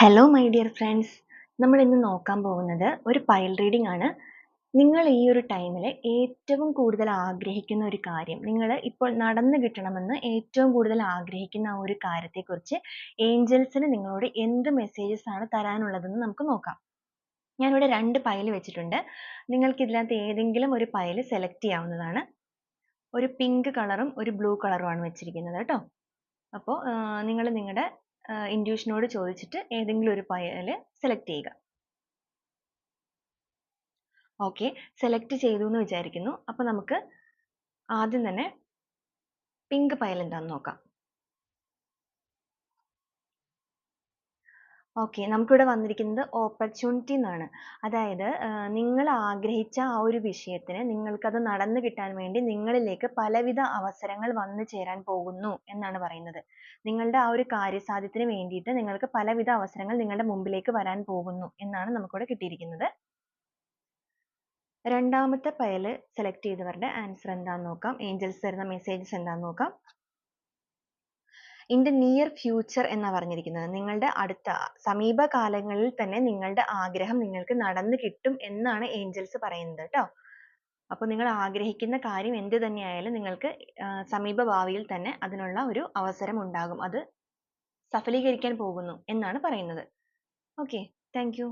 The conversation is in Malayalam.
ഹലോ മൈ ഡിയർ ഫ്രണ്ട്സ്, നമ്മൾ ഇന്ന് നോക്കാൻ പോകുന്നത് ഒരു പൈൽ റീഡിംഗ് ആണ്. നിങ്ങൾ ഈ ഒരു ടൈമിൽ ഏറ്റവും കൂടുതൽ ആഗ്രഹിക്കുന്ന ഒരു കാര്യം, നിങ്ങൾ ഇപ്പോൾ നടന്നു കിട്ടണമെന്ന് ഏറ്റവും കൂടുതൽ ആഗ്രഹിക്കുന്ന ആ ഒരു കാര്യത്തെക്കുറിച്ച് ഏഞ്ചൽസിന് നിങ്ങളോട് എന്ത് മെസ്സേജസ് ആണ് തരാനുള്ളതെന്ന് നമുക്ക് നോക്കാം. ഞാനിവിടെ 2 പൈൽ വെച്ചിട്ടുണ്ട്. നിങ്ങൾക്ക് ഇതിനകത്ത് ഏതെങ്കിലും ഒരു പൈൽ സെലക്ട് ചെയ്യാവുന്നതാണ്. ഒരു പിങ്ക് കളറും ഒരു ബ്ലൂ കളറുമാണ് വെച്ചിരിക്കുന്നത് കേട്ടോ. അപ്പോൾ നിങ്ങൾ നിങ്ങളുടെ ഇൻറ്റ്യൂഷനോട് ചോദിച്ചിട്ട് ഏതെങ്കിലും ഒരു പൈൽ സെലക്ട് ചെയ്യുക. ഓക്കെ, സെലക്ട് ചെയ്തു എന്ന് വിചാരിക്കുന്നു. അപ്പോൾ നമുക്ക് ആദ്യം തന്നെ പിങ്ക് പൈൽ എന്താണെന്ന് നോക്കാം. ഓക്കെ, നമുക്കിവിടെ വന്നിരിക്കുന്നത് ഓപ്പർച്യൂണിറ്റി എന്നാണ്. അതായത് നിങ്ങൾ ആഗ്രഹിച്ച ആ ഒരു വിഷയത്തിന് നിങ്ങൾക്കത് നടന്നു കിട്ടാൻ വേണ്ടി നിങ്ങളിലേക്ക് പലവിധ അവസരങ്ങൾ വന്നു ചേരാൻ പോകുന്നു എന്നാണ് പറയുന്നത്. നിങ്ങളുടെ ആ ഒരു കാര്യസാധ്യത്തിന് വേണ്ടിയിട്ട് നിങ്ങൾക്ക് പലവിധ അവസരങ്ങൾ നിങ്ങളുടെ മുമ്പിലേക്ക് വരാൻ പോകുന്നു എന്നാണ് നമുക്കിവിടെ കിട്ടിയിരിക്കുന്നത്. രണ്ടാമത്തെ പൈൽ സെലക്ട് ചെയ്തവരുടെ ആൻസർ എന്താണെന്ന് നോക്കാം. ഏഞ്ചൽസ് തരുന്ന മെസ്സേജസ് എന്താണെന്ന് നോക്കാം. ഇൻ ദ നിയർ ഫ്യൂച്ചർ എന്നാ പറഞ്ഞിരിക്കുന്നത്. നിങ്ങളുടെ അടുത്ത സമീപകാലങ്ങളിൽ തന്നെ നിങ്ങളുടെ ആഗ്രഹം നിങ്ങൾക്ക് നടന്നു കിട്ടും എന്നാണ് ഏഞ്ചൽസ് പറയുന്നത് കേട്ടോ. അപ്പോൾ നിങ്ങൾ ആഗ്രഹിക്കുന്ന കാര്യം എന്ത് തന്നെയായാലും നിങ്ങൾക്ക് സമീപ ഭാവിയിൽ തന്നെ അതിനുള്ള ഒരു അവസരം ഉണ്ടാകും. അത് സഫലീകരിക്കാൻ പോകുന്നു എന്നാണ് പറയുന്നത്. Okay, thank you.